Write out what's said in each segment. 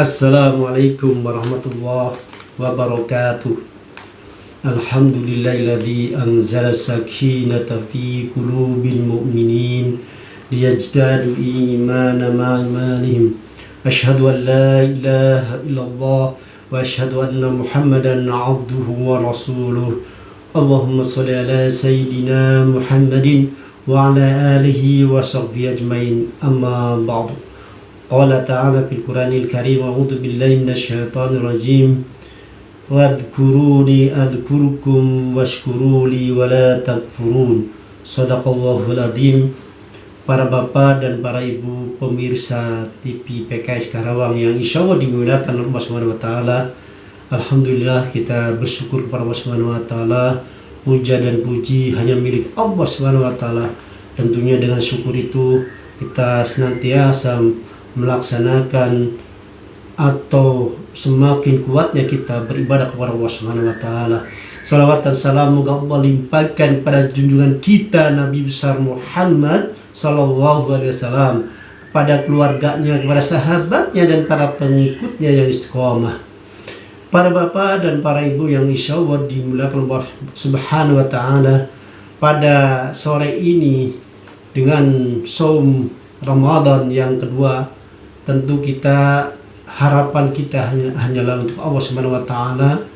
Assalamualaikum warahmatullahi wabarakatuh. Alhamdulillahilladzi anzala sakinata fi qulubil mu'minin liyazdadu imanan ma'a imanihim. Asyhadu an la ilaha illallah wa asyhadu anna Muhammadan abduhu wa rasuluh. Allahumma shalli ala sayyidina Muhammadin wa ala alihi wa sahbihi ajmain. Amma ba'du. Qala ta'ala fil Qur'anil Karim, a'udzu billahi minasyaitonir rajim. Wadhkuruni adhkurkum washkuruli wala takfurun. Shadaqallahul adzim. Para bapak dan para ibu pemirsa TV PKS Karawang yang insya Allah dimuliakan oleh Allah Subhanahu wa taala. Alhamdulillah, kita bersyukur kepada Allah Subhanahu wa taala. Puja dan puji hanya milik Allah Subhanahu wa taala. Tentunya dengan syukur itu kita senantiasa melaksanakan atau semakin kuatnya kita beribadah kepada Allah Subhanahu wa taala. Salawat dan salam moga Allah limpahkan pada junjungan kita Nabi besar Muhammad sallallahu alaihi wasallam, kepada keluarganya, kepada sahabatnya dan para pengikutnya yang istiqomah. Para bapak dan para ibu yang insya Allah dimuliakan Allah Subhanahu wa taala, pada sore ini dengan saum Ramadan yang kedua, tentu kita harapan kita hanyalah untuk Allah Subhanahu wa taala,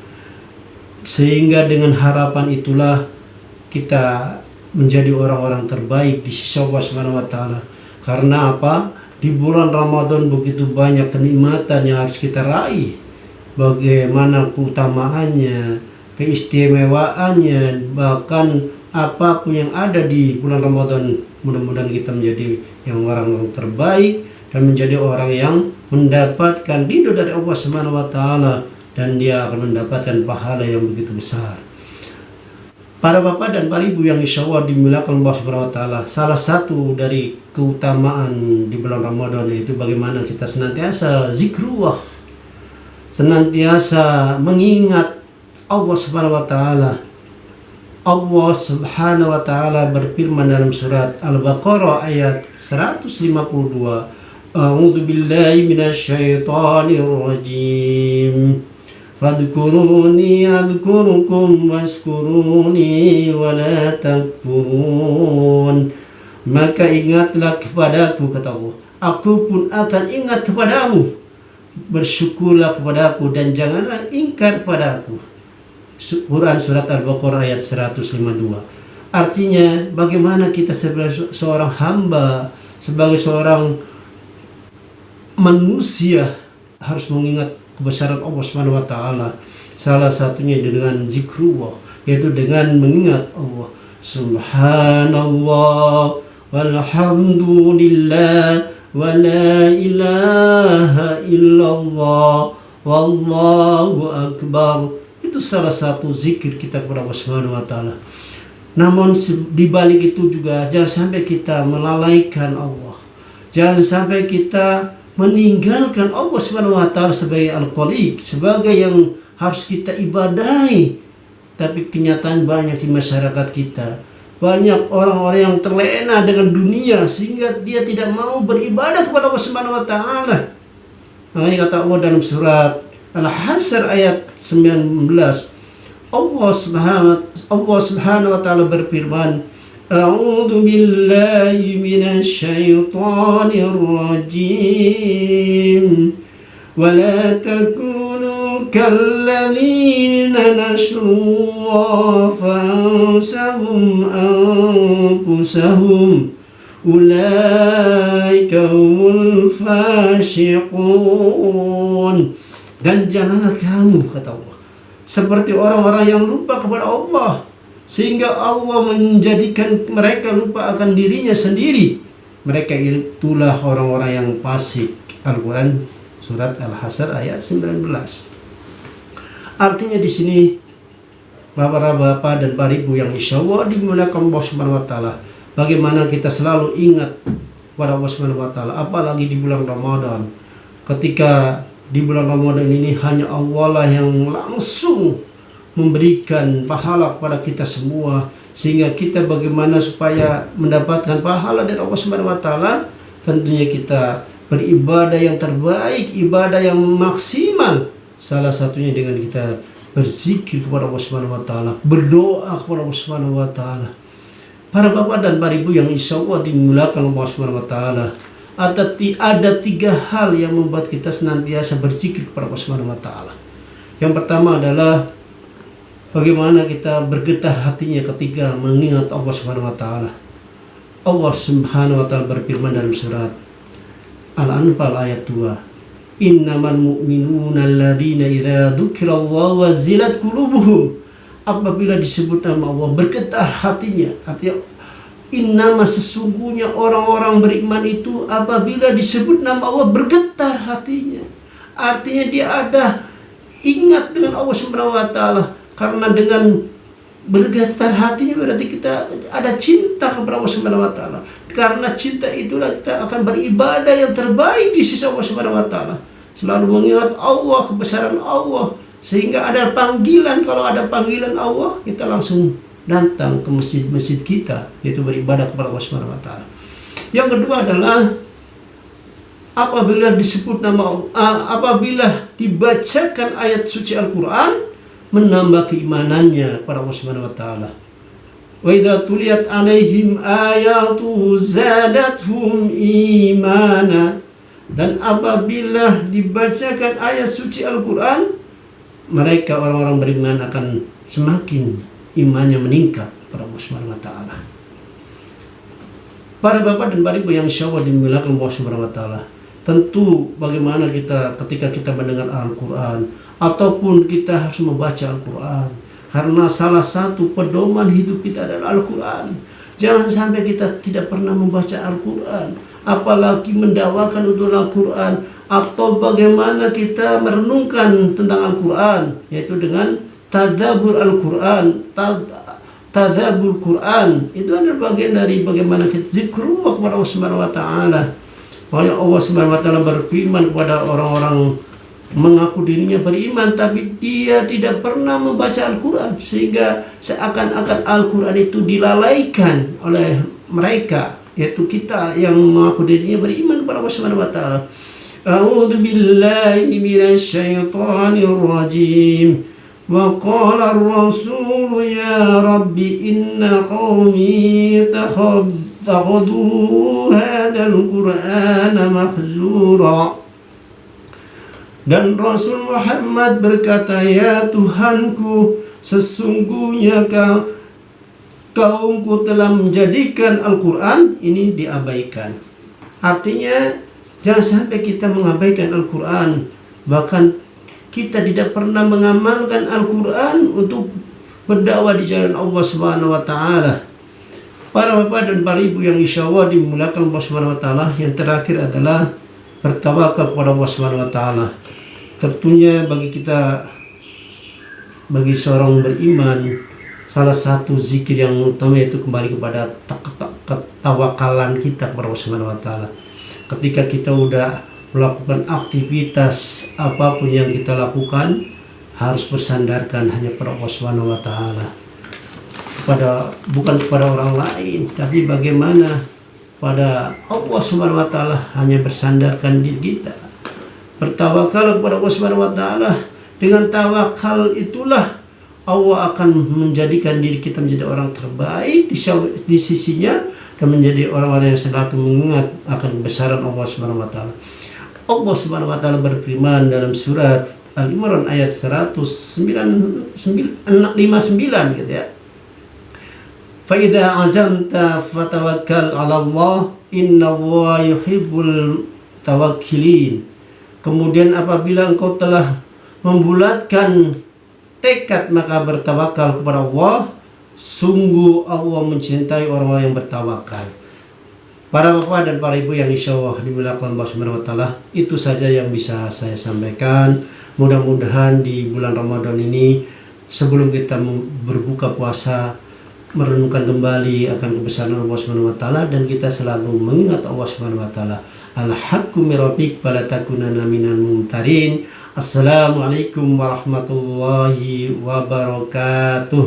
sehingga dengan harapan itulah kita menjadi orang-orang terbaik di sisi Allah Subhanahu wa taala. Karena apa? Di bulan Ramadan begitu banyak kenikmatan yang harus kita raih. Bagaimana keutamaannya, keistimewaannya, bahkan apapun yang ada di bulan Ramadan. Mudah-mudahan kita menjadi yang orang-orang terbaik dan menjadi orang yang mendapatkan ridho dari Allah Subhanahu wa taala, dan dia akan mendapatkan pahala yang begitu besar. Para bapak dan para ibu yang insya Allah dimuliakan Allah Subhanahu wa taala, salah satu dari keutamaan di bulan Ramadan itu bagaimana kita senantiasa zikrullah, senantiasa mengingat Allah Subhanahu wa taala. Allah Subhanahu wa taala berfirman dalam surat Al-Baqarah ayat 152, A'udzu billahi minasyaitonir rajim. Fadhkuruni adhkurukum washkuruni wala takfurun. Maka ingatlah kepadaku, kata Allah, aku pun akan ingat kepadamu. Bersyukurlah kepadaku dan janganlah ingkar kepadaku. Quran surat Al-Baqarah ayat 152. Artinya bagaimana kita sebagai seorang hamba, sebagai seorang manusia harus mengingat kebesaran Allah Subhanahu wa taala. Salah satunya dengan zikrullah, yaitu dengan mengingat Allah. Subhanallah walhamdulillah wa la ilaha illallah wallahu akbar. Itu salah satu zikir kita kepada Allah Subhanahu wa taala. Namun di balik itu juga jangan sampai kita melalaikan Allah. Jangan sampai kita meninggalkan Allah Subhanahu wa taala sebagai Al-Khaliq, sebagai yang harus kita ibadahi. Tapi kenyataan banyak di masyarakat kita, banyak orang-orang yang terlena dengan dunia sehingga dia tidak mau beribadah kepada Allah Subhanahu wa taala. Makanya kata Allah dalam surat Al-Hasr ayat 19, Allah Subhanahu wa taala berfirman, A'udzu billahi minasyaitonir rajim. Wa la takunu kalladzina nasrullaha fansahum anfusahum. Ulaika humul fasiqun. Dan janganlah kamu, kata Allah, seperti orang-orang yang lupa kepada Allah, sehingga Allah menjadikan mereka lupa akan dirinya sendiri. Mereka itulah orang-orang yang fasik. Al-Quran surat Al-Hasr ayat 19. Artinya di sini bapak-bapak dan para ibu yang insya Allah dimuliakan Allah Subhanahu wa taala, bagaimana kita selalu ingat kepada Allah Subhanahu wa taala, apalagi di bulan Ramadan. Ketika di bulan Ramadan ini hanya Allah lah yang langsung memberikan pahala kepada kita semua, sehingga kita bagaimana supaya mendapatkan pahala dari Allah Subhanahu wa taala, tentunya kita beribadah yang terbaik, ibadah yang maksimal, salah satunya dengan kita berzikir kepada Allah Subhanahu wa taala, berdoa kepada Allah Subhanahu wa taala. Para bapak dan para ibu yang insya Allah dimuliakan Allah Subhanahu wa taala, ada 3 hal yang membuat kita senantiasa berzikir kepada Allah Subhanahu wa taala. Yang pertama adalah bagaimana kita bergetar hatinya ketika mengingat Allah Subhanahu wa taala. Allah Subhanahu wa taala berfirman dalam surat Al-Anfal ayat 2, innamal mu'minuna alladzina idza dzukirallahu wazilat qulubuhum. Apabila disebut nama Allah bergetar hatinya. Artinya innama sesungguhnya orang-orang beriman itu apabila disebut nama Allah bergetar hatinya. Artinya dia ada ingat dengan Allah Subhanahu wa taala. Karena dengan bergetar hatinya berarti kita ada cinta kepada Allah Subhanahu wa taala. Karena cinta itulah kita akan beribadah yang terbaik di sisi Allah Subhanahu wa taala. Selalu mengingat Allah, kebesaran Allah, sehingga ada panggilan. Kalau ada panggilan Allah, kita langsung datang ke masjid-masjid kita, yaitu beribadah kepada Allah Subhanahu wa taala. Yang kedua adalah apabila disebut nama Allah, apabila dibacakan ayat suci Al-Qur'an, menambah keimanannya kepada Allah Subhanahu wa taala. Wa idza tuliyat alaihim ayatu zadathum imana. Dan apabila dibacakan ayat suci Al-Qur'an, mereka orang-orang beriman akan semakin imannya meningkat kepada Allah Subhanahu wa taala. Para bapak dan para ibu yang insyaallah dimuliakan Allah Subhanahu wa taala, tentu bagaimana kita ketika kita mendengar Al-Qur'an ataupun kita harus membaca Al-Qur'an, karena salah satu pedoman hidup kita adalah Al-Qur'an. Jangan sampai kita tidak pernah membaca Al-Qur'an, apalagi mendakwakan untuk Al-Qur'an, atau bagaimana kita merenungkan tentang Al-Qur'an, yaitu dengan tadabbur Al-Qur'an. Tadabbur Quran itu adalah bagian dari bagaimana kita zikrullah kepada Allah Subhanahu wa taala. Makanya Allah Subhanahu wa taala berfirman kepada orang-orang mengaku dirinya beriman tapi dia tidak pernah membaca Al-Qur'an, sehingga seakan-akan Al-Qur'an itu dilalaikan oleh mereka, yaitu kita yang mengaku dirinya beriman kepada Allah Subhanahu wa taala. A'udzu billahi minasyaitonir rajim. Wa qala ar-rasul ya rabbi inna qaumi takhadhu hadzal qur'ana mahzura. Dan Rasul Muhammad berkata, ya Tuhanku, sesungguhnya kaumku telah menjadikan Al-Quran ini diabaikan. Artinya jangan sampai kita mengabaikan Al-Quran. Bahkan kita tidak pernah mengamalkan Al-Quran untuk berdakwah di jalan Allah Subhanahu wa taala. Para bapak dan para ibu yang insyaallah dimuliakan Allah Subhanahu wa taala, yang terakhir adalah bertawakal kepada Allah Subhanahu wa taala. Tentunya bagi seorang beriman, salah satu zikir yang utama yaitu kembali kepada ketawakalan kita kepada Allah Subhanahu wa taala. Ketika kita udah melakukan aktivitas apapun yang kita lakukan, harus bersandarkan hanya pada Allah Subhanahu wa taala. Bukan kepada orang lain, tapi bagaimana pada Allah Subhanahu wa taala, hanya bersandarkan diri kita. Bertawakal kepada Allah Subhanahu wa taala. Dengan tawakal itulah Allah akan menjadikan diri kita menjadi orang terbaik di sisinya, dan menjadi orang-orang yang selalu mengingat akan kebesaran Allah Subhanahu wa taala. Allah Subhanahu wa taala berfirman dalam surat Al-Imran ayat 159 gitu ya. Fa idza azamta fatawakkal 'ala Allah innallaha yuhibbul tawakkilin. Kemudian apabila engkau telah membulatkan tekad, maka bertawakal kepada Allah. Sungguh Allah mencintai orang-orang yang bertawakal. Para bapak dan para ibu yang insyaallah dimuliakan Allah Subhanahu wa taala, itu saja yang bisa saya sampaikan. Mudah-mudahan di bulan Ramadan ini, sebelum kita berbuka puasa, merenungkan kembali akan kebesaran Allah Subhanahu wa taala, dan kita selalu mengingat Allah Subhanahu wa taala. Al-haqqu min rabbik fala takunanna minal mumtarin. Assalamualaikum warahmatullahi wabarakatuh.